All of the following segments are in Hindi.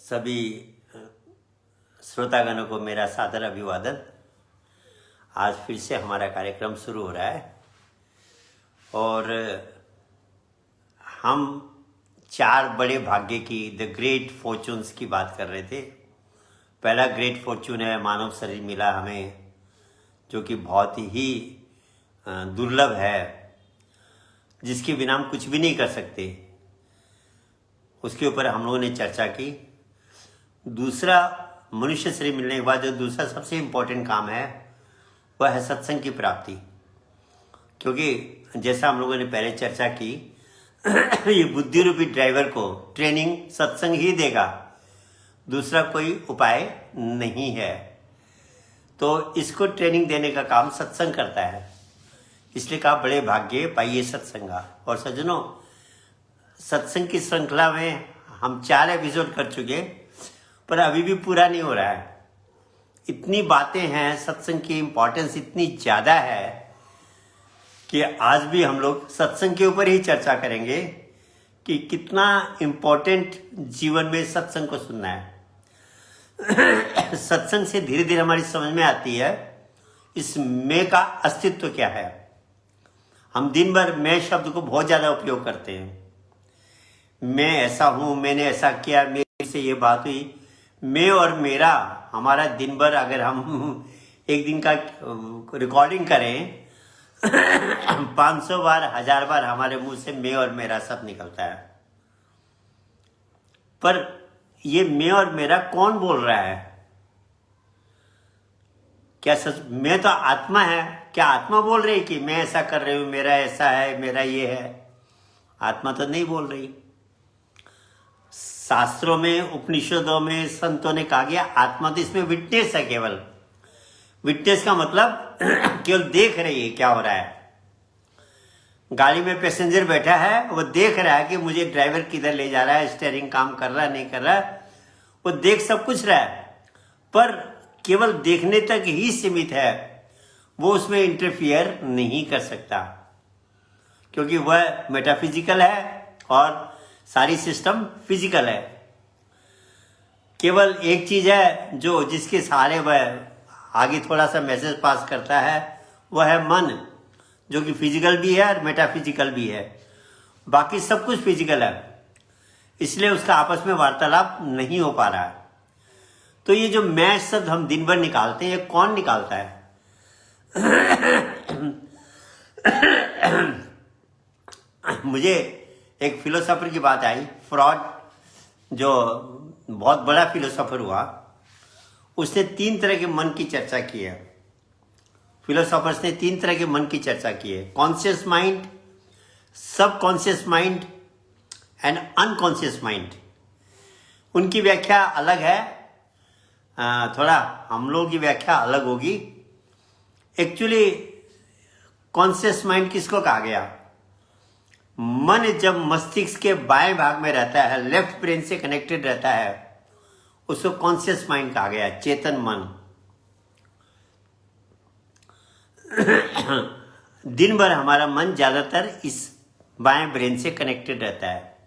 सभी श्रोतागणों को मेरा सादर अभिवादन। आज फिर से हमारा कार्यक्रम शुरू हो रहा है और हम 4 बड़े भाग्य की द ग्रेट फॉर्चून्स की बात कर रहे थे। पहला ग्रेट फॉर्चून है मानव शरीर मिला हमें, जो कि बहुत ही दुर्लभ है, जिसके बिना हम कुछ भी नहीं कर सकते। उसके ऊपर हम लोगों ने चर्चा की। दूसरा, मनुष्य शरीर मिलने के बाद जो दूसरा सबसे इम्पोर्टेंट काम है वह है सत्संग की प्राप्ति, क्योंकि जैसा हम लोगों ने पहले चर्चा की ये बुद्धि रूपी ड्राइवर को ट्रेनिंग सत्संग ही देगा, दूसरा कोई उपाय नहीं है। तो इसको ट्रेनिंग देने का काम सत्संग करता है, इसलिए कहा बड़े भाग्य पाइए सत्संगा। और सज्जनों, सत्संग की श्रृंखला में हम 4 एपिसोड कर चुके, पर अभी भी पूरा नहीं हो रहा है। इतनी बातें हैं, सत्संग की इम्पोर्टेंस इतनी ज़्यादा है कि आज भी हम लोग सत्संग के ऊपर ही चर्चा करेंगे कि कितना इम्पोर्टेंट जीवन में सत्संग को सुनना है। सत्संग से धीरे धीरे हमारी समझ में आती है इस मैं का अस्तित्व क्या है। हम दिन भर मैं शब्द को बहुत ज़्यादा उपयोग करते हैं। मैं ऐसा हूँ, मैंने ऐसा किया, मेरे से ये बात हुई। मैं और मेरा, हमारा दिन भर अगर हम एक दिन का रिकॉर्डिंग करें 500 बार 1000 बार हमारे मुंह से मैं और मेरा सब निकलता है। पर ये मैं और मेरा कौन बोल रहा है? क्या सच मैं तो आत्मा है? क्या आत्मा बोल रही कि मैं ऐसा कर रही हूं, मेरा ऐसा है, मेरा ये है? आत्मा तो नहीं बोल रही। शास्त्रों में, उपनिषदों में, संतों ने कहा गया आत्मा तो इसमें विटनेस है। केवल विटनेस का मतलब केवल देख रही है क्या हो रहा है। गाड़ी में पैसेंजर बैठा है, वो देख रहा है कि मुझे ड्राइवर किधर ले जा रहा है, स्टीयरिंग काम कर रहा है नहीं कर रहा है, वो देख सब कुछ रहा है, पर केवल देखने तक ही सीमित है। वो उसमें इंटरफियर नहीं कर सकता, क्योंकि वह मेटाफिजिकल है और सारी सिस्टम फिजिकल है। केवल एक चीज है जो जिसके सहारे वह आगे थोड़ा सा मैसेज पास करता है, वह है मन, जो कि फिजिकल भी है और मेटाफिजिकल भी है। बाकी सब कुछ फिजिकल है, इसलिए उसका आपस में वार्तालाप नहीं हो पा रहा है। तो ये जो मैं शब्द हम दिन भर निकालते हैं, ये कौन निकालता है? मुझे एक फिलोसोफर की बात आई, फ्रॉड, जो बहुत बड़ा फिलोसोफर हुआ। उसने 3 तरह के मन की चर्चा की है। फिलोसोफर्स ने 3 तरह के मन की चर्चा की है: कॉन्शियस माइंड, सब conscious mind and unconscious mind. उनकी व्याख्या अलग है, थोड़ा हम लोगों की व्याख्या अलग होगी। एक्चुअली कॉन्शियस माइंड किसको कहा गया? मन जब मस्तिष्क के बाएं भाग में रहता है, लेफ्ट ब्रेन से कनेक्टेड रहता है, उसको कॉन्शियस माइंड कहा गया, चेतन मन। दिन भर हमारा मन ज्यादातर इस बाएं ब्रेन से कनेक्टेड रहता है।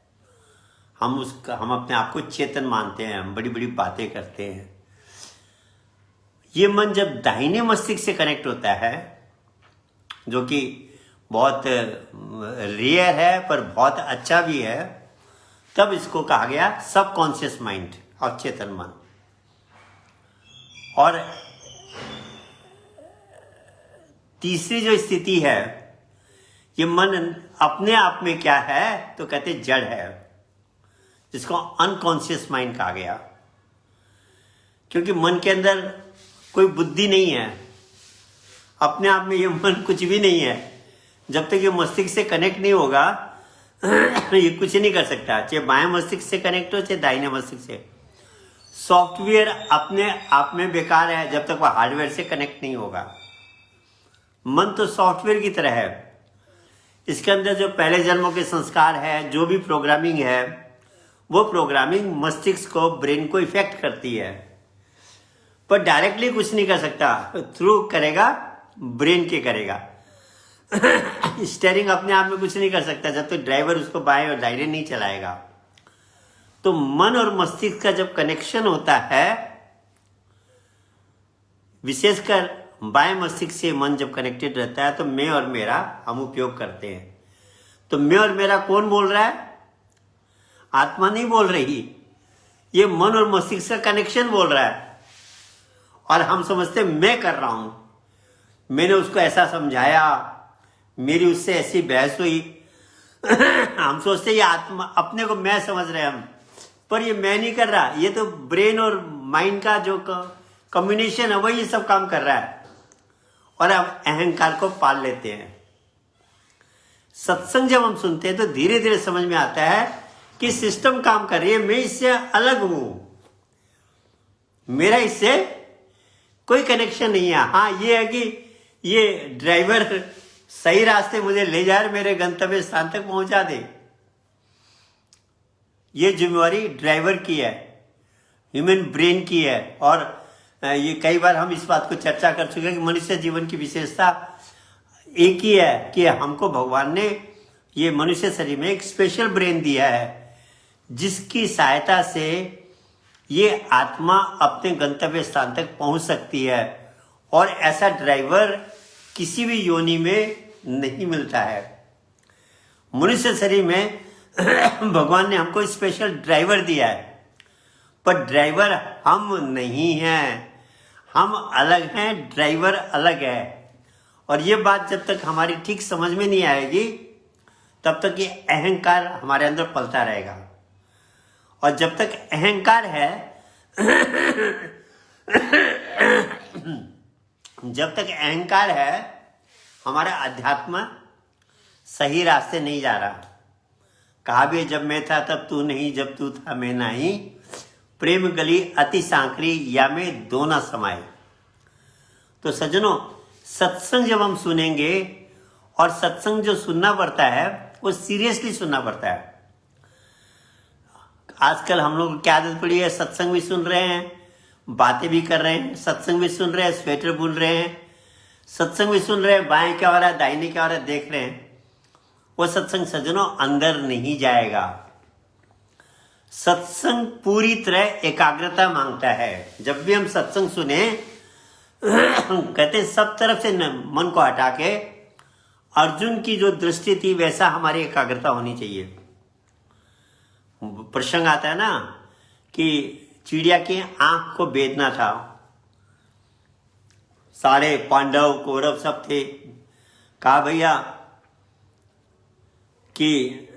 हम अपने आप को चेतन मानते हैं, हम बड़ी बड़ी बातें करते हैं। ये मन जब दाहिने मस्तिष्क से कनेक्ट होता है, जो कि बहुत रेयर है पर बहुत अच्छा भी है, तब इसको कहा गया सबकॉन्शियस माइंड और चेतन मन। और तीसरी जो स्थिति है, ये मन अपने आप में क्या है तो कहते जड़ है, जिसको अनकॉन्शियस माइंड कहा गया। क्योंकि मन के अंदर कोई बुद्धि नहीं है, अपने आप में ये मन कुछ भी नहीं है। जब तक ये मस्तिष्क से कनेक्ट नहीं होगा ये कुछ नहीं कर सकता, चाहे बाएं मस्तिष्क से कनेक्ट हो चाहे दाहिने मस्तिष्क से। सॉफ्टवेयर अपने आप में बेकार है जब तक वह हार्डवेयर से कनेक्ट नहीं होगा। मन तो सॉफ्टवेयर की तरह है, इसके अंदर जो पहले जन्मों के संस्कार है, जो भी प्रोग्रामिंग है, वो प्रोग्रामिंग मस्तिष्क को, ब्रेन को इफेक्ट करती है, पर डायरेक्टली कुछ नहीं कर सकता, थ्रू करेगा, ब्रेन के करेगा। स्टीयरिंग अपने आप में कुछ नहीं कर सकता जब तक ड्राइवर उसको बाएं और दाहिने नहीं चलाएगा। तो मन और मस्तिष्क का जब कनेक्शन होता है, विशेषकर बाएं मस्तिष्क से मन जब कनेक्टेड रहता है, तो मैं और मेरा हम उपयोग करते हैं। तो मैं और मेरा कौन बोल रहा है? आत्मा नहीं बोल रही, ये मन और मस्तिष्क का कनेक्शन बोल रहा है। और हम समझते मैं कर रहा हूं, मैंने उसको ऐसा समझाया, मेरी उससे ऐसी बहस हुई। हम सोचते ये आत्मा, अपने को मैं समझ रहे हैं हम, पर ये मैं नहीं कर रहा, ये तो ब्रेन और माइंड का जो कम्युनिकेशन है वही सब काम कर रहा है। और हम अहंकार को पाल लेते हैं। सत्संग जब हम सुनते हैं तो धीरे धीरे समझ में आता है कि सिस्टम काम कर रही है, मैं इससे अलग हूं, मेरा इससे कोई कनेक्शन नहीं है। हाँ, ये है कि ये ड्राइवर सही रास्ते मुझे ले जाए, मेरे गंतव्य स्थान तक पहुंचा दे, ये जिम्मेवारी ड्राइवर की है, ह्यूमन ब्रेन की है। और ये कई बार हम इस बात को चर्चा कर चुके हैं कि मनुष्य जीवन की विशेषता एक ही है कि हमको भगवान ने ये मनुष्य शरीर में एक स्पेशल ब्रेन दिया है, जिसकी सहायता से ये आत्मा अपने गंतव्य स्थान तक पहुंच सकती है। और ऐसा ड्राइवर किसी भी योनि में नहीं मिलता है। मनुष्य शरीर में भगवान ने हमको स्पेशल ड्राइवर दिया है, पर ड्राइवर हम नहीं हैं, हम अलग हैं, ड्राइवर अलग है। और ये बात जब तक हमारी ठीक समझ में नहीं आएगी, तब तक ये अहंकार हमारे अंदर पलता रहेगा। और जब तक अहंकार है जब तक अहंकार है, हमारा अध्यात्म सही रास्ते नहीं जा रहा। कहा भी जब मैं था तब तू नहीं, जब तू था मैं नहीं, प्रेम गली अति सांकरी या में दो ना समाये। तो सज्जनों, सत्संग जब हम सुनेंगे, और सत्संग जो सुनना पड़ता है वो सीरियसली सुनना पड़ता है। आजकल हम लोग को क्या आदत पड़ी है, सत्संग भी सुन रहे हैं, बातें भी कर रहे हैं, सत्संग भी सुन रहे हैं, स्वेटर बुन रहे हैं, सत्संग भी सुन रहे हैं, बाएं क्या हो रहा है दाहिने क्या हो रहा है देख रहे हैं। वो सत्संग सज्जनों अंदर नहीं जाएगा। सत्संग पूरी तरह एकाग्रता मांगता है। जब भी हम सत्संग सुने कहते हैं सब तरफ से मन को हटा के अर्जुन की जो दृष्टि थी वैसा हमारी एकाग्रता होनी चाहिए। प्रसंग आता है ना कि चिड़िया की आंख को बेदना था, सारे पांडव कौरव सब थे, कहा भैया कि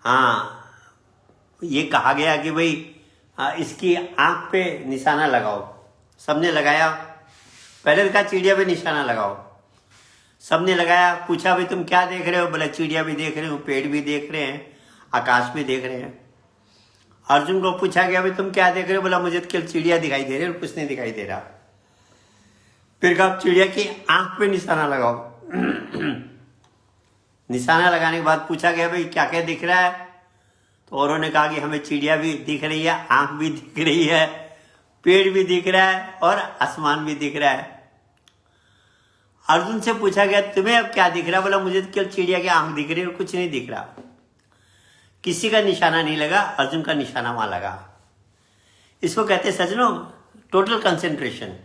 हाँ, ये कहा गया कि भाई इसकी आंख पे निशाना लगाओ। सबने लगाया, पहले कहा चिड़िया पे निशाना लगाओ, सबने लगाया। पूछा भाई तुम क्या देख रहे हो? बोला चिड़िया भी देख रहे हो, पेड़ भी देख रहे हैं, आकाश भी देख रहे हैं। अर्जुन को पूछा गया भाई तुम क्या देख रहे हो? बोला मुझे तो केवल चिड़िया दिखाई दे रही है और कुछ नहीं दिखाई दे रहा। फिर कहा चिड़िया की आंख पे निशाना लगाओ। निशाना लगाने के बाद पूछा गया भाई क्या क्या दिख रहा है? तो औरों ने कहा कि हमें चिड़िया भी दिख रही है, आंख भी दिख रही है, पेड़ भी दिख रहा है और आसमान भी दिख रहा है। अर्जुन से पूछा गया तुम्हें अब क्या दिख रहा है? बोला मुझे तो केवल चिड़िया की आंख दिख रही है और कुछ नहीं दिख रहा। किसी का निशाना नहीं लगा, अर्जुन का निशाना वहां लगा। इसको कहते हैं सज्जनों टोटल कंसेंट्रेशन।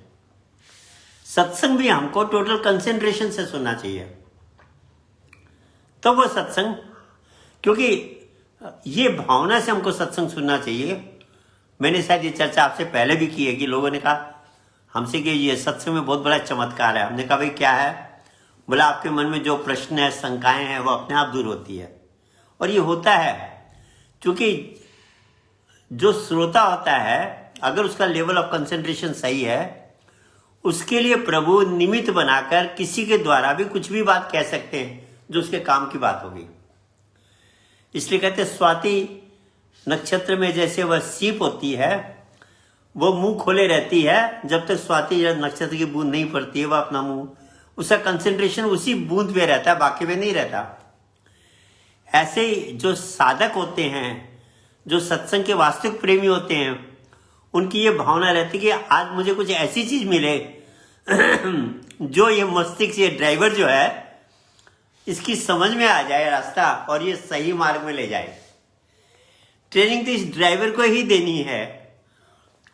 सत्संग भी हमको टोटल कंसेंट्रेशन से सुनना चाहिए, तो वो सत्संग, क्योंकि ये भावना से हमको सत्संग सुनना चाहिए। मैंने शायद ये चर्चा आपसे पहले भी की है कि लोगों ने कहा हमसे कि ये सत्संग में बहुत बड़ा चमत्कार है। हमने कहा भाई क्या है? बोला आपके मन में जो प्रश्न है, शंकाएं हैं, वो अपने आप दूर होती है। और ये होता है क्योंकि जो श्रोता होता है, अगर उसका लेवल ऑफ कंसंट्रेशन सही है, उसके लिए प्रभु निमित्त बनाकर किसी के द्वारा भी कुछ भी बात कह सकते हैं जो उसके काम की बात होगी। इसलिए कहते हैं स्वाति नक्षत्र में जैसे वह सीप होती है, वो मुंह खोले रहती है जब तक स्वाति नक्षत्र की बूंद नहीं पड़ती है, वह अपना मुंह, उसका कंसंट्रेशन उसी बूंद पे रहता है, बाकी में नहीं रहता। ऐसे ही जो साधक होते हैं, जो सत्संग के वास्तविक प्रेमी होते हैं, उनकी ये भावना रहती है कि आज मुझे कुछ ऐसी चीज मिले जो ये मस्तिष्क, ये ड्राइवर जो है, इसकी समझ में आ जाए रास्ता और ये सही मार्ग में ले जाए। ट्रेनिंग तो इस ड्राइवर को ही देनी है,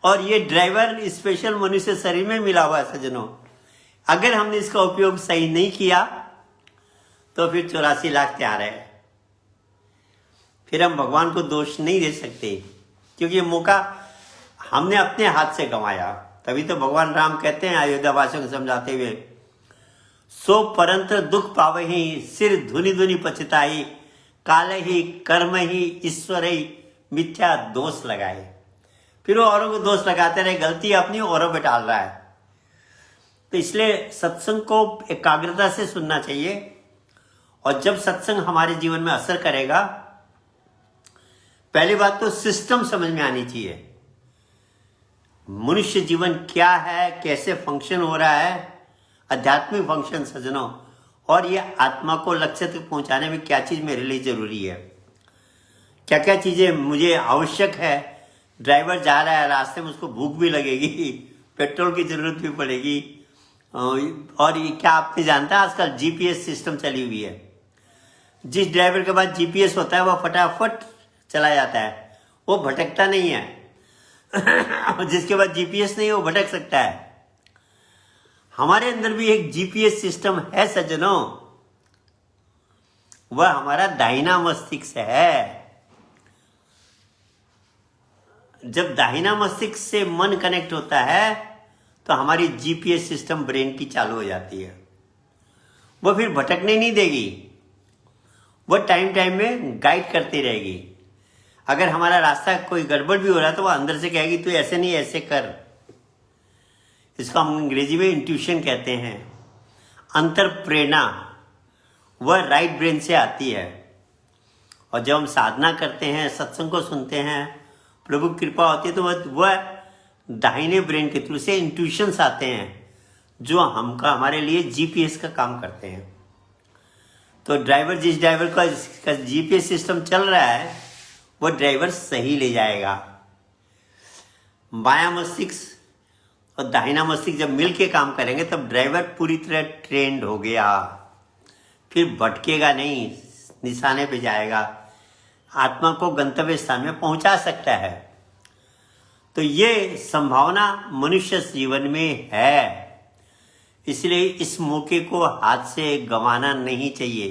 और ये ड्राइवर स्पेशल मनुष्य शरीर में मिला हुआ है सज्जनों। अगर हमने इसका उपयोग सही नहीं किया तो फिर 84 लाख तैयार है। फिर हम भगवान को दोष नहीं दे सकते, क्योंकि ये मौका हमने अपने हाथ से गंवाया। तभी तो भगवान राम कहते हैं अयोध्या वासियों को समझाते हुए, सो परंतर दुख पावही सिर धुनि धुनि पछताई, काल ही कर्म ही ईश्वर ही मिथ्या दोष लगाए। फिर वो औरों को दोष लगाते रहे, गलती अपनी औरों पे डाल रहा है। तो इसलिए सत्संग को एकाग्रता से सुनना चाहिए, और जब सत्संग हमारे जीवन में असर करेगा, पहली बात तो सिस्टम समझ में आनी चाहिए। मनुष्य जीवन क्या है, कैसे फंक्शन हो रहा है, आध्यात्मिक फंक्शन सज्जनों, और ये आत्मा को लक्ष्य तक पहुंचाने में क्या चीज मेरे लिए जरूरी है, क्या क्या चीजें मुझे आवश्यक है। ड्राइवर जा रहा है, रास्ते में उसको भूख भी लगेगी, पेट्रोल की जरूरत भी पड़ेगी, और ये क्या आपने जानता है आजकल जीपीएस सिस्टम चली हुई है। जिस ड्राइवर के पास जीपीएस होता है वह फटाफट चला जाता है, वो भटकता नहीं है। जिसके पास जीपीएस नहीं है वो भटक सकता है। हमारे अंदर भी एक जीपीएस सिस्टम है सज्जनों, वह हमारा दाहिना मस्तिष्क है। जब दाहिना मस्तिष्क से मन कनेक्ट होता है तो हमारी जीपीएस सिस्टम ब्रेन की चालू हो जाती है। वो फिर भटकने नहीं देगी, वो टाइम टाइम में गाइड करती रहेगी। अगर हमारा रास्ता कोई गड़बड़ भी हो रहा है तो वो अंदर से कहेगी तू ऐसे नहीं ऐसे कर। इसको हम अंग्रेजी में इंट्यूशन कहते हैं। अंतर प्रेरणा वह राइट ब्रेन से आती है, और जब हम साधना करते हैं, सत्संग को सुनते हैं, प्रभु की कृपा होती है, तो वह दाहिने ब्रेन के थ्रू से इंट्यूशंस आते हैं जो हमारे लिए जीपीएस का काम करते हैं। तो जिस ड्राइवर का जीपीएस सिस्टम चल रहा है वो ड्राइवर सही ले जाएगा। बायां मस्तिष्क और दाहिना मस्तिष्क जब मिलके काम करेंगे तब ड्राइवर पूरी तरह ट्रेंड हो गया, फिर भटकेगा नहीं, निशाने पे जाएगा, आत्मा को गंतव्य स्थान में पहुंचा सकता है। तो ये संभावना मनुष्य जीवन में है, इसलिए इस मौके को हाथ से गंवाना नहीं चाहिए।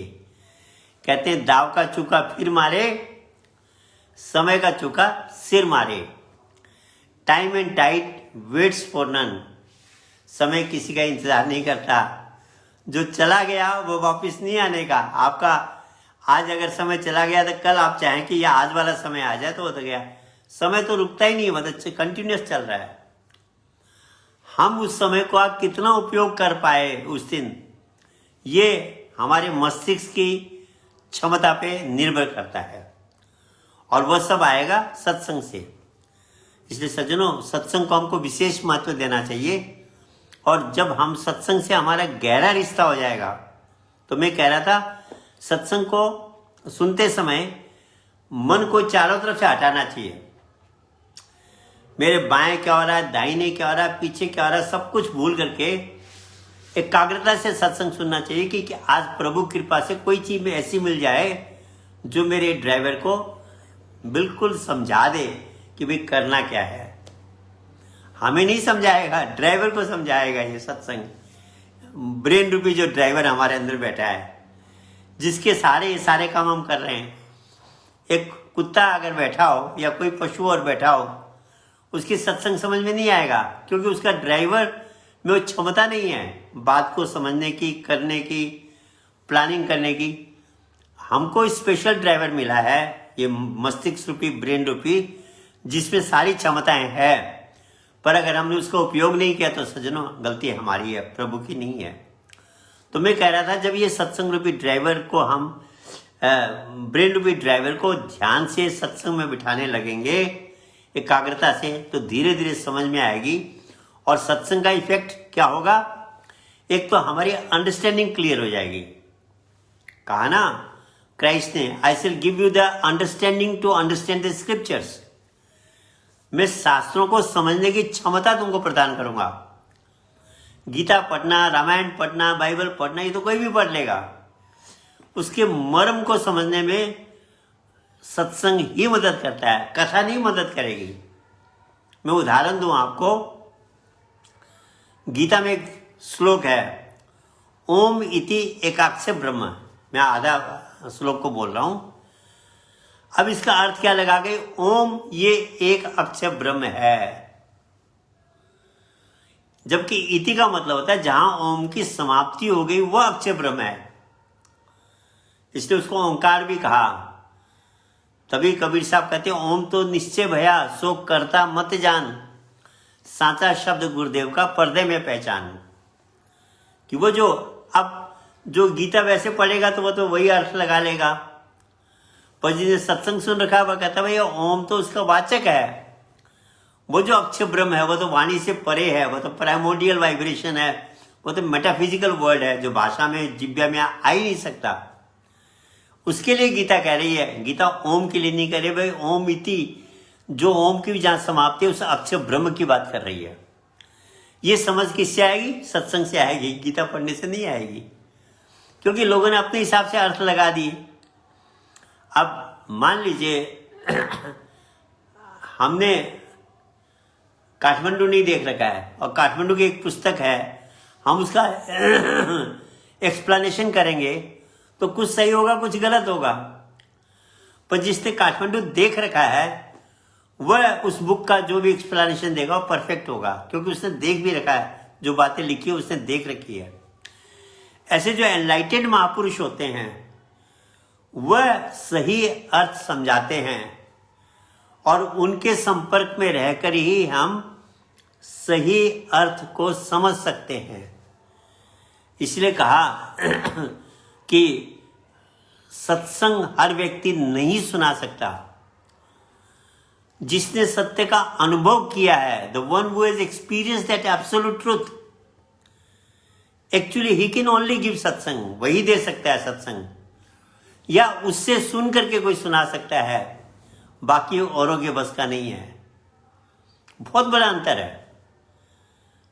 कहते हैं दाव का चूका फिर मारे, समय का चूका सिर मारे। Time and tide waits for none. समय किसी का इंतजार नहीं करता, जो चला गया वो वापस नहीं आने का। आपका आज अगर समय चला गया तो कल आप चाहें कि यह आज वाला समय आ जाए तो हो तो गया। समय तो रुकता ही नहीं है, मतलब कंटिन्यूस चल रहा है। हम उस समय को आप कितना उपयोग कर पाए उस दिन, ये हमारे मस्तिष्क की क्षमता पे निर्भर करता है, और वह सब आएगा सत्संग से। इसलिए सज्जनों, सत्संग को हमको विशेष महत्व देना चाहिए, और जब हम सत्संग से हमारा गहरा रिश्ता हो जाएगा, तो मैं कह रहा था सत्संग को सुनते समय मन को चारों तरफ से हटाना चाहिए। मेरे बाएं क्या हो रहा है, दाहिने क्या हो रहा है, पीछे क्या हो रहा है, सब कुछ भूल करके एकाग्रता से सत्संग सुनना चाहिए कि आज प्रभु कृपा से कोई चीज में ऐसी मिल जाए जो मेरे ड्राइवर को बिल्कुल समझा दे कि भाई करना क्या है। हमें नहीं समझाएगा, ड्राइवर को समझाएगा ये सत्संग। ब्रेन रूपी जो ड्राइवर हमारे अंदर बैठा है, जिसके ये सारे काम हम कर रहे हैं। एक कुत्ता अगर बैठा हो या कोई पशु और बैठा हो, उसकी सत्संग समझ में नहीं आएगा, क्योंकि उसका ड्राइवर में वो क्षमता नहीं है बात को समझने की, करने की, प्लानिंग करने की। हमको स्पेशल ड्राइवर मिला है, ये मस्तिष्क रूपी, ब्रेन रूपी, जिसमें सारी क्षमताएं हैं। पर अगर हमने उसका उपयोग नहीं किया तो सज्जनों गलती हमारी है, प्रभु की नहीं है। तो मैं कह रहा था जब ये सत्संग रूपी ड्राइवर को हम ब्रेन रूपी ड्राइवर को ध्यान से सत्संग में बिठाने लगेंगे एकाग्रता से, तो धीरे धीरे समझ में आएगी। और सत्संग का इफेक्ट क्या होगा, एक तो हमारी अंडरस्टैंडिंग क्लियर हो जाएगी। कहा ना क्राइस्ट ने, I will give you the understanding to understand the scriptures. मैं शास्त्रों को समझने की क्षमता तुमको प्रदान करूंगा। गीता पढ़ना, रामायण पढ़ना, बाइबल पढ़ना, ये तो कोई भी पढ़ लेगा। उसके मर्म को समझने में सत्संग ही मदद करता है, कथा नहीं मदद करेगी। मैं उदाहरण दूं आपको, गीता में एक श्लोक है, ओम इति एकाक्षर ब्रह्म। मैं आधा श्लोक को बोल रहा हूं। अब इसका अर्थ क्या लगा कि ओम ये एक अक्षर ब्रह्म है, जबकि इति का मतलब होता है जहां ओम की समाप्ति हो गई वह अक्षर ब्रह्म है, इसलिए उसको ओंकार भी कहा। तभी कबीर साहब कहते हैं, ओम तो निश्चय भया सो करता मत जान, साचा शब्द गुरुदेव का पर्दे में पहचान। कि वो जो अब जो गीता वैसे पढ़ेगा तो वो तो वही अर्थ लगा लेगा, पर जिसने सत्संग सुन रखा है वह कहता भैया ओम तो उसका वाचक है, वो जो अक्षर ब्रह्म है वो तो वाणी से परे है, वो तो प्राइमोर्डियल वाइब्रेशन है, वो तो मेटाफिजिकल वर्ड है जो भाषा में जिब्या में आ ही नहीं सकता। उसके लिए गीता कह रही है, गीता ओम के लिए नहीं कह रही भाई, ओम इति जो ओम की भी जहां समाप्ति है उस अक्षर ब्रह्म की बात कर रही है। ये समझ किससे आएगी? सत्संग से आएगी, गीता पढ़ने से नहीं आएगी, क्योंकि लोगों ने अपने हिसाब से अर्थ लगा दिए। अब मान लीजिए हमने काठमांडू नहीं देख रखा है और काठमांडू की एक पुस्तक है, हम उसका एक्सप्लेनेशन करेंगे तो कुछ सही होगा कुछ गलत होगा, पर जिसने काठमांडू देख रखा है वह उस बुक का जो भी एक्सप्लेनेशन देगा वो परफेक्ट होगा, क्योंकि उसने देख भी रखा है, जो बातें लिखी है उसने देख रखी है। ऐसे जो एनलाइटेड महापुरुष होते हैं वह सही अर्थ समझाते हैं और उनके संपर्क में रहकर ही हम सही अर्थ को समझ सकते हैं। इसलिए कहा कि सत्संग हर व्यक्ति नहीं सुना सकता। जिसने सत्य का अनुभव किया है, the one who has experience that absolute truth, actually he can only give सत्संग, वही दे सकता है सत्संग, या उससे सुन करके कोई सुना सकता है, बाकी औरों के बस का नहीं है। बहुत बड़ा अंतर है।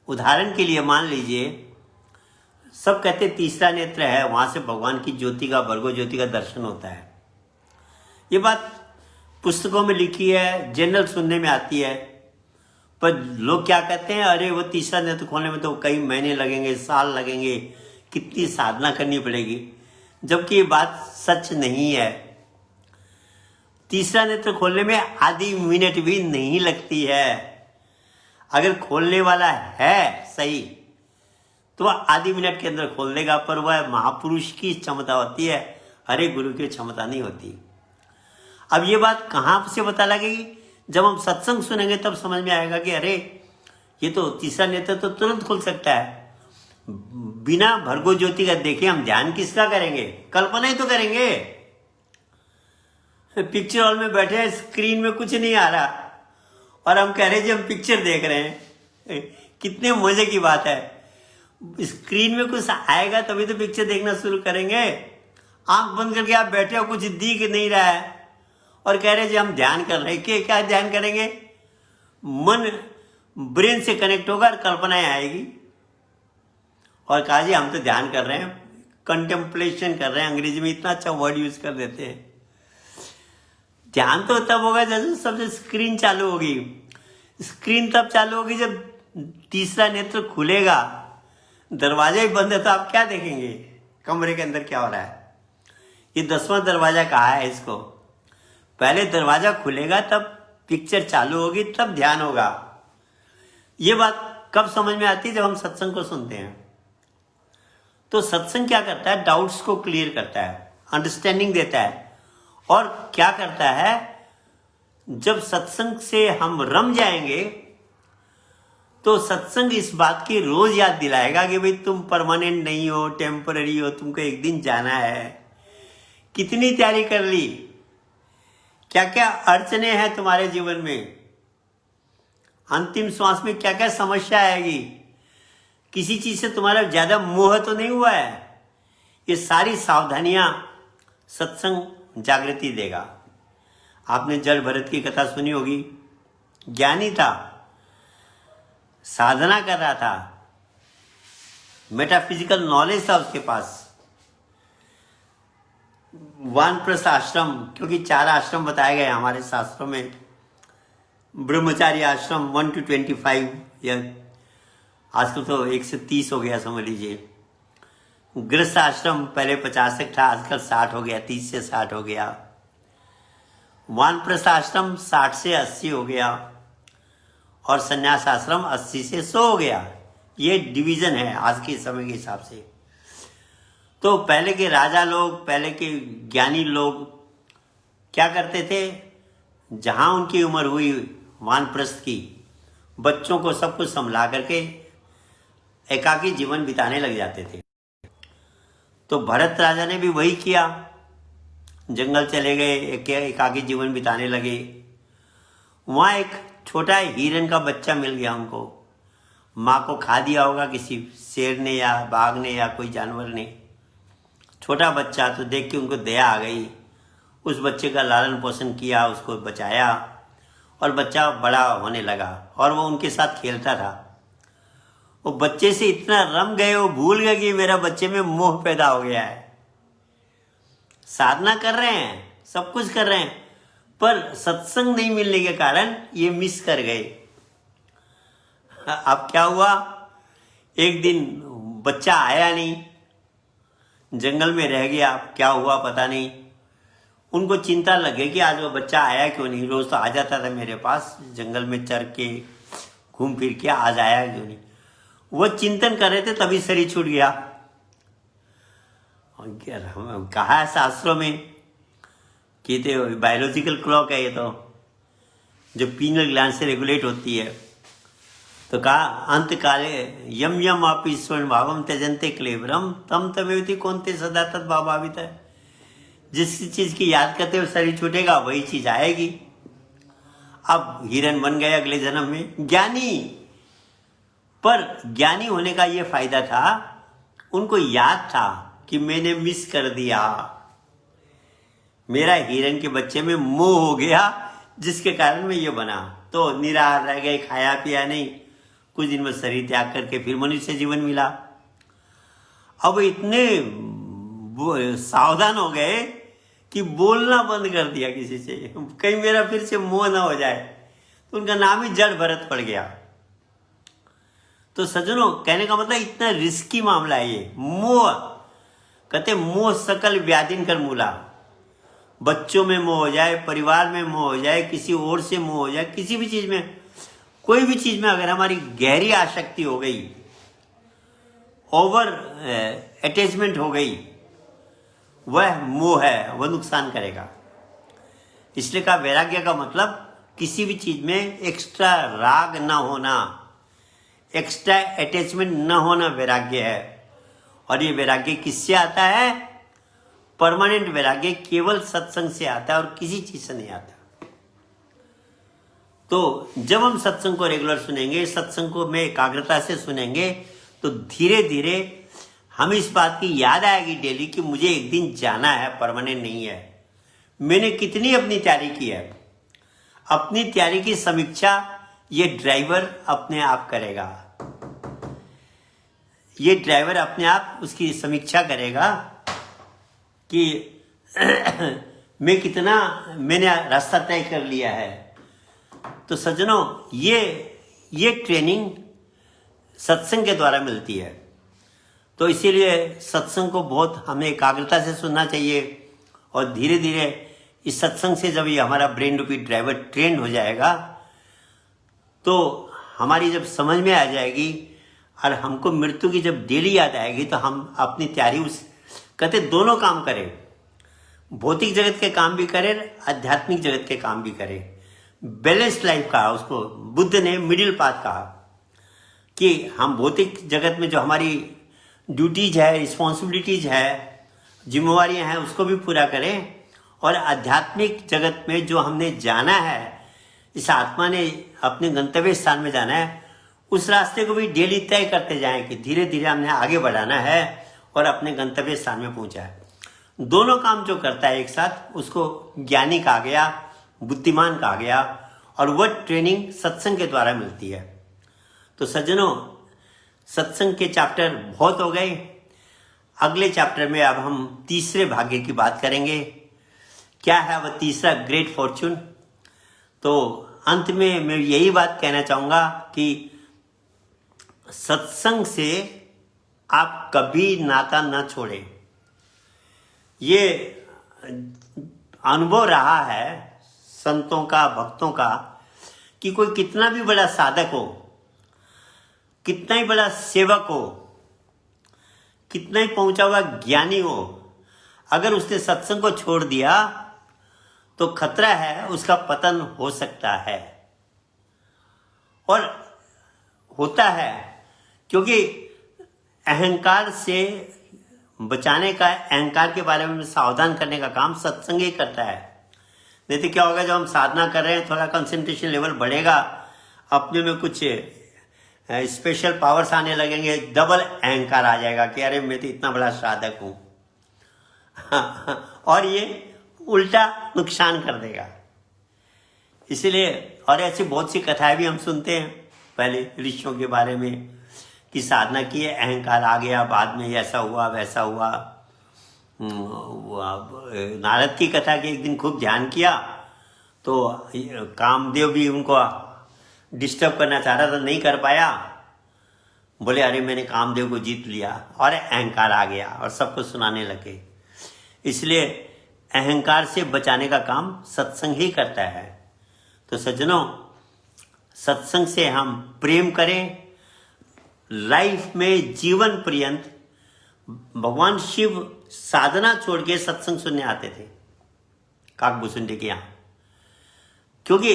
उदाहरण के लिए मान लीजिए, सब कहते तीसरा नेत्र है, वहां से भगवान की ज्योति का, भर्गो ज्योति का दर्शन होता है। ये बात पुस्तकों में लिखी है, जनरल सुनने में आती है, पर लोग क्या कहते हैं, अरे वो तीसरा नेत्र खोलने में तो कई महीने लगेंगे, साल लगेंगे, कितनी साधना करनी पड़ेगी, जबकि ये बात सच नहीं है। तीसरा नेत्र खोलने में आधी मिनट भी नहीं लगती है। अगर खोलने वाला है सही तो वह आधी मिनट के अंदर खोल देगा, पर वह महापुरुष की क्षमता होती है, हरे गुरु की क्षमता नहीं होती। अब ये बात कहाँ से पता लगेगी? जब हम सत्संग सुनेंगे तब समझ में आएगा कि अरे ये तो तीसरा नेत्र तो तुरंत खुल सकता है। बिना भर्गो ज्योति का देखे हम ध्यान किसका करेंगे? कल्पना ही तो करेंगे। पिक्चर हॉल में बैठे हैं, स्क्रीन में कुछ नहीं आ रहा और हम कह रहे हैं जी हम पिक्चर देख रहे हैं। कितने मजे की बात है। स्क्रीन में कुछ आएगा तभी तो पिक्चर देखना शुरू करेंगे। आंख बंद करके आप बैठे हो, कुछ दिख नहीं रहा है और कह रहे जी हम ध्यान कर रहे हैं। क्या ध्यान करेंगे? मन ब्रेन से कनेक्ट होगा और कल्पनाएं आएगी और कहा जी हम तो ध्यान कर रहे हैं, कंटेम्पलेशन कर रहे हैं। अंग्रेजी में इतना अच्छा वर्ड यूज कर देते हैं। ध्यान तो तब होगा जब सबसे स्क्रीन चालू होगी। स्क्रीन तब चालू होगी जब तीसरा नेत्र खुलेगा। दरवाजा ही बंद है तो आप क्या देखेंगे कमरे के अंदर क्या हो रहा है? ये 10वां दरवाजा कहा है इसको। पहले दरवाजा खुलेगा तब पिक्चर चालू होगी, तब ध्यान होगा। ये बात कब समझ में आती है? जब हम सत्संग को सुनते हैं। तो सत्संग क्या करता है? डाउट्स को क्लियर करता है, अंडरस्टैंडिंग देता है। और क्या करता है? जब सत्संग से हम रम जाएंगे तो सत्संग इस बात की रोज याद दिलाएगा कि भाई तुम परमानेंट नहीं हो, टेम्पररी हो, तुमको एक दिन जाना है। कितनी तैयारी कर ली, क्या क्या अड़चने हैं तुम्हारे जीवन में, अंतिम श्वास में क्या क्या समस्या आएगी, किसी चीज से तुम्हारा ज्यादा मोह तो नहीं हुआ है। ये सारी सावधानियां सत्संग जागृति देगा। आपने जल भरत की कथा सुनी होगी। ज्ञानी था, साधना कर रहा था, मेटाफिजिकल नॉलेज था उसके पास, वानप्रस्थ आश्रम, क्योंकि 4 आश्रम बताए गए हमारे शास्त्रों में, ब्रह्मचारी आश्रम 1 to 25, या आजकल तो 1 से 30 हो गया समझ लीजिए। गृहस्थ आश्रम पहले 50 तक था, आजकल 60 हो गया, 30 से 60 हो गया। वानप्रस्थ आश्रम 60 से 80 हो गया, और संन्यास आश्रम 80 से 100 हो गया। ये डिवीजन है आज के समय के हिसाब से। तो पहले के राजा लोग, पहले के ज्ञानी लोग क्या करते थे, जहां उनकी उम्र हुई वानप्रस्थ की, बच्चों को सब कुछ संभला करके एकाकी जीवन बिताने लग जाते थे। तो भरत राजा ने भी वही किया, जंगल चले गए, एकाकी जीवन बिताने लगे। वहां एक छोटा हिरन का बच्चा मिल गया उनको, माँ को खा दिया होगा किसी शेर ने या बाघ ने या कोई जानवर ने। छोटा बच्चा, तो देख के उनको दया आ गई, उस बच्चे का लालन पोषण किया, उसको बचाया, और बच्चा बड़ा होने लगा और वो उनके साथ खेलता था। वो बच्चे से इतना रम गए, वो भूल गए कि मेरा बच्चे में मोह पैदा हो गया है। साधना कर रहे हैं, सब कुछ कर रहे हैं, पर सत्संग नहीं मिलने के कारण ये मिस कर गए। अब क्या हुआ, एक दिन बच्चा आया नहीं, जंगल में रह गया, क्या हुआ पता नहीं। उनको चिंता लगे कि आज वो बच्चा आया क्यों नहीं, रोज तो आ जाता था मेरे पास, जंगल में चर के घूम फिर के, आज आया क्यों नहीं। वो चिंतन कर रहे थे, तभी शरीर छूट गया। कहा है शास्त्रों में कि तो बायोलॉजिकल क्लॉक है ये, तो जो पीनल ग्लैंड से रेगुलेट होती है। तो कहा अंत काले यम यम आपी स्वर्ण भावम त्यजंते क्लेवरम तम तमेवती कौनते सदा तद भावित है। जिस चीज की याद करते हो शरीर छूटेगा, वही चीज आएगी। अब हिरन बन गए अगले जन्म में ज्ञानी, पर ज्ञानी होने का ये फायदा था, उनको याद था कि मैंने मिस कर दिया, मेरा हिरन के बच्चे में मोह हो गया, जिसके कारण मैं ये बना। तो निराहार रह गए, खाया पिया नहीं, कुछ दिन में शरीर त्याग करके फिर मनुष्य जीवन मिला। अब इतने सावधान हो गए कि बोलना बंद कर दिया किसी से, कहीं मेरा फिर से मोह ना हो जाए। तो उनका नाम ही जड़ भरत पड़ गया। तो सज्जनों, कहने का मतलब इतना रिस्की मामला है ये मोह। कहते मोह सकल व्याधिन कर मूला। बच्चों में मोह हो जाए, परिवार में मोह हो जाए, किसी और से मोह हो जाए, किसी भी चीज में, कोई भी चीज में अगर हमारी गहरी आसक्ति हो गई, ओवर अटैचमेंट हो गई, वह मोह है, वह नुकसान करेगा। इसलिए कहा वैराग्य का मतलब किसी भी चीज में एक्स्ट्रा राग ना होना, एक्स्ट्रा अटैचमेंट न होना वैराग्य है। और ये वैराग्य किससे आता है? परमानेंट वैराग्य केवल सत्संग से आता है और किसी चीज से नहीं आता। तो जब हम सत्संग को रेगुलर सुनेंगे, सत्संग को में एकाग्रता से सुनेंगे, तो धीरे धीरे हमें इस बात की याद आएगी डेली कि मुझे एक दिन जाना है, परमानेंट नहीं है। मैंने कितनी अपनी तैयारी की है, अपनी तैयारी की समीक्षा ये ड्राइवर अपने आप करेगा। ये ड्राइवर अपने आप उसकी समीक्षा करेगा कि मैंने रास्ता तय कर लिया है। तो सज्जनों, ये ट्रेनिंग सत्संग के द्वारा मिलती है। तो इसीलिए सत्संग को बहुत हमें एकाग्रता से सुनना चाहिए, और धीरे धीरे इस सत्संग से जब ये हमारा ब्रेन रूपी ड्राइवर ट्रेंड हो जाएगा, तो हमारी जब समझ में आ जाएगी और हमको मृत्यु की जब डेली याद आएगी, तो हम अपनी तैयारी कहते दोनों काम करें, भौतिक जगत के काम भी करें, आध्यात्मिक जगत के काम भी करें। बैलेंस्ड लाइफ कहा उसको, बुद्ध ने मिडिल पाथ कहा कि हम भौतिक जगत में जो हमारी ड्यूटीज है, रिस्पॉन्सिबिलिटीज है, जिम्मेवारियां हैं, उसको भी पूरा करें, और आध्यात्मिक जगत में जो हमने जाना है, इस आत्मा ने अपने गंतव्य स्थान में जाना है, उस रास्ते को भी डेली तय करते जाएं कि धीरे धीरे हमने आगे बढ़ाना है और अपने गंतव्य स्थान में पहुंचा है। दोनों काम जो करता है एक साथ, उसको ज्ञानी कहा गया, बुद्धिमान कहा गया, और वह ट्रेनिंग सत्संग के द्वारा मिलती है। तो सज्जनों, सत्संग के चैप्टर बहुत हो गए। अगले चैप्टर में अब हम तीसरे भाग्य की बात करेंगे। क्या है वह तीसरा ग्रेट फॉर्चून? तो अंत में मैं यही बात कहना चाहूँगा कि सत्संग से आप कभी नाता न छोड़ें। ये अनुभव रहा है संतों का, भक्तों का, कि कोई कितना भी बड़ा साधक हो, कितना ही बड़ा सेवक हो, कितना ही पहुंचा हुआ ज्ञानी हो, अगर उसने सत्संग को छोड़ दिया तो खतरा है, उसका पतन हो सकता है। और होता है, क्योंकि अहंकार से बचाने का, अहंकार के बारे में सावधान करने का काम सत्संग ही करता है। नहीं तो क्या होगा, जब हम साधना कर रहे हैं, थोड़ा कंसंट्रेशन लेवल बढ़ेगा, अपने में कुछ स्पेशल पावर्स आने लगेंगे, डबल अहंकार आ जाएगा कि अरे मैं तो इतना बड़ा साधक हूं। और ये उल्टा नुकसान कर देगा। इसलिए, और ऐसी बहुत सी कथाएं भी हम सुनते हैं पहले ऋषियों के बारे में, कि साधना की, अहंकार आ गया, बाद में ऐसा हुआ वैसा हुआ। नारद की कथा के एक दिन खूब ध्यान किया तो कामदेव भी उनको डिस्टर्ब करना चाह रहा था, नहीं कर पाया। बोले अरे मैंने कामदेव को जीत लिया, और अहंकार आ गया और सबको सुनाने लगे। इसलिए अहंकार से बचाने का काम सत्संग ही करता है। तो सज्जनों, सत्संग से हम प्रेम करें। लाइफ में जीवन पर्यंत भगवान शिव साधना छोड़ के सत्संग सुनने आते थे काकभूषुंडी के यहाँ, क्योंकि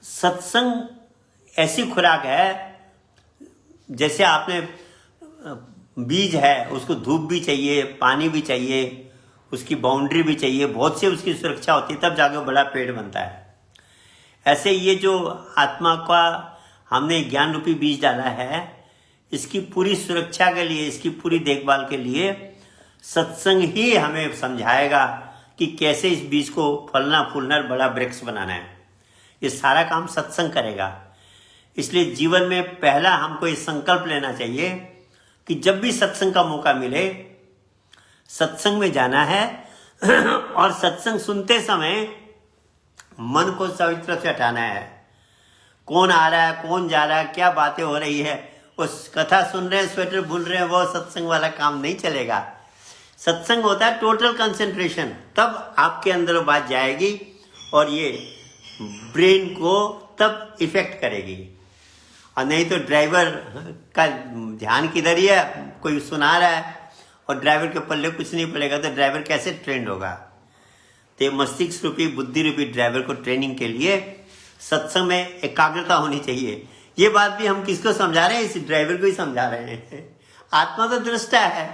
सत्संग ऐसी खुराक है, जैसे आपने बीज है, उसको धूप भी चाहिए, पानी भी चाहिए, उसकी बाउंड्री भी चाहिए, बहुत से उसकी सुरक्षा होती है, तब जाके बड़ा पेड़ बनता है। ऐसे ये जो आत्मा का हमने ज्ञान रूपी बीज डाला है, इसकी पूरी सुरक्षा के लिए, इसकी पूरी देखभाल के लिए सत्संग ही हमें समझाएगा कि कैसे इस बीज को फलना फूलना बड़ा वृक्ष बनाना है। ये सारा काम सत्संग करेगा। इसलिए जीवन में पहला हमको ये संकल्प लेना चाहिए कि जब भी सत्संग का मौका मिले, सत्संग में जाना है। और सत्संग सुनते समय मन को सभी तरफ से हटाना है। कौन आ रहा है, कौन जा रहा है, क्या बातें हो रही है, उस कथा सुन रहे हैं, स्वेटर बुन रहे हैं, वो सत्संग वाला काम नहीं चलेगा। सत्संग होता है टोटल कंसंट्रेशन, तब आपके अंदर वो बात जाएगी और ये ब्रेन को तब इफेक्ट करेगी। और नहीं तो ड्राइवर का ध्यान किधर ही है, कोई सुना रहा है और ड्राइवर के पल्ले कुछ नहीं पड़ेगा, तो ड्राइवर कैसे ट्रेंड होगा? तो मस्तिष्क रूपी, बुद्धि रूपी ड्राइवर को ट्रेनिंग के लिए सत्संग में एकाग्रता होनी चाहिए। ये बात भी हम किसको समझा रहे हैं? इस ड्राइवर को ही समझा रहे हैं। आत्मा तो दृष्टा है,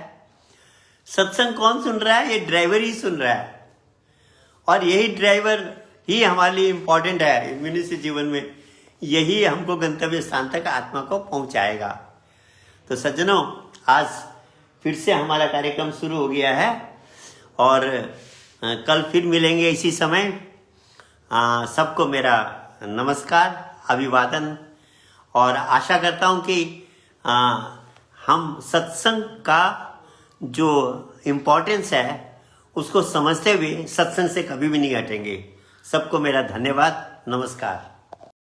सत्संग कौन सुन रहा है? ये ड्राइवर ही सुन रहा है। और यही ड्राइवर ही हमारे लिए इम्पोर्टेंट है मनुष्य जीवन में। यही हमको गंतव्य स्थान तक आत्मा को पहुंचाएगा। तो सज्जनों, आज फिर से हमारा कार्यक्रम शुरू हो गया है और कल फिर मिलेंगे इसी समय। सबको मेरा नमस्कार, अभिवादन, और आशा करता हूं कि हम सत्संग का जो इम्पोर्टेंस है उसको समझते हुए सत्संग से कभी भी नहीं हटेंगे। सबको मेरा धन्यवाद, नमस्कार।